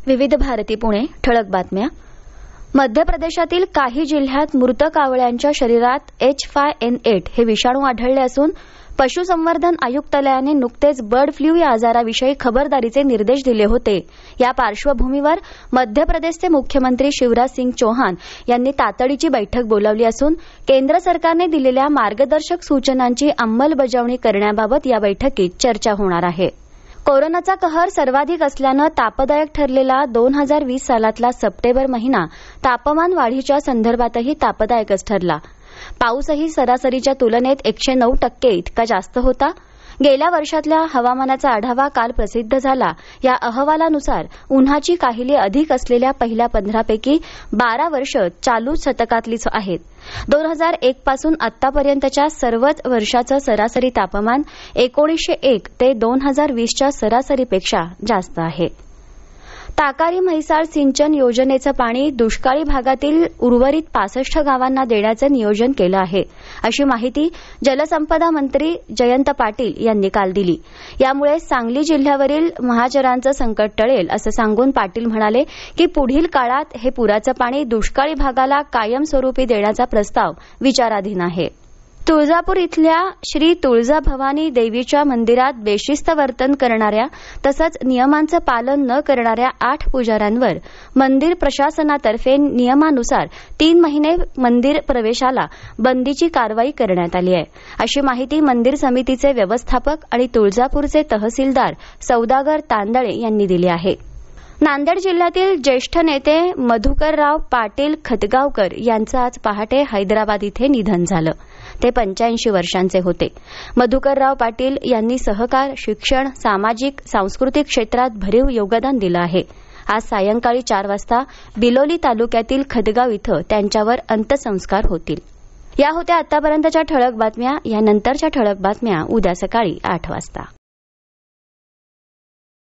विविध भारती पुणे ठळक बातम्या. मध्य प्रदेशातील काही जिल्ह्यात मृत कावळ्यांच्या शरीरात H5N8 हे विषाणू आढळले असून पशुसंवर्धन आयुक्तालयाने नुकतेच बर्ड फ्लू या आजाराविषयी खबरदारीचे निर्देश दिले होते. या पार्श्वभूमीवर मध्य प्रदेशचे मुख्यमंत्री शिवराज सिंग चौहान यांनी तातडीची बैठक बोलावली असून केंद्र सरकारने दिलेल्या मार्गदर्शक सूचनांची अंमलबजावणी करण्याबाबत या बैठकीत चर्चा होणार आहे. कोरोनाचा कहर सर्वाधिक असल्यानं तापदायक ठरलेला 2020 सालातला सप्टेंबर महिना तापमान वाढीच्या संदर्भातही तापदायकच ठरला. पाऊसही सरासरीच्या तुलनेत 109% इतका जास्त होता. गेल्या वर्षातल्या हवामानाचा आढावा काल प्रसिद्ध झाला. या अहवालानुसार उन्हाची काहिली अधिक असलेल्या पहिल्या 15 पैकी 12 वर्ष चालू शतकातलीच आहेत. 2001 पासून आतापर्यंतच्या सर्वच वर्षाचं सरासरी तापमान 1901 ते 2020च्या सरासरीपेक्षा जास्त आहे. ताकारी म्हैसाळ सिंचन योजनेचं पाणी दुष्काळी भागातील उर्वरित 65 गावांना देण्याचं नियोजन केलं आहे, अशी माहिती जलसंपदा मंत्री जयंत पाटील यांनी काल दिली. यामुळे सांगली जिल्ह्यावरील महाजनांचं संकट टळेल असं सांगून पाटील म्हणाले की पुढील काळात हे पुराचं पाणी दुष्काळी भागाला कायमस्वरूपी देण्याचा प्रस्ताव विचाराधीन आहे. तुळजापूर इथल्या श्री तुळजाभवानी देवीच्या मंदिरात बेशिस्त वर्तन करणाऱ्या तसंच नियमांचं पालन न करणाऱ्या 8 पुजाऱ्यांवर मंदिर प्रशासनातर्फे नियमानुसार 3 महिने मंदिर प्रवेशाला बंदीची कारवाई करण्यात आली आहे, अशी माहिती मंदिर समितीचे व्यवस्थापक आणि तुळजापूरचे तहसीलदार सौदागर तांदळे यांनी दिली आहे. नांदेड जिल्ह्यातील ज्येष्ठ नेते मधुकरराव पाटील खतगावकर यांचं आज पहाटे हैदराबाद इथे निधन झालं. ते 85 वर्षांचे होते. मधुकरराव पाटील यांनी सहकार, शिक्षण, सामाजिक, सांस्कृतिक क्षेत्रात भरीव योगदान दिलं आहे. आज सायंकाळी 4 वाजता बिलोली तालुक्यातील खतगाव इथं त्यांच्यावर अंत्यसंस्कार होतील. या होत्या आतापर्यंतच्या ठळक बातम्या. यानंतरच्या ठळक बातम्या उद्या सकाळी 8 वाजता.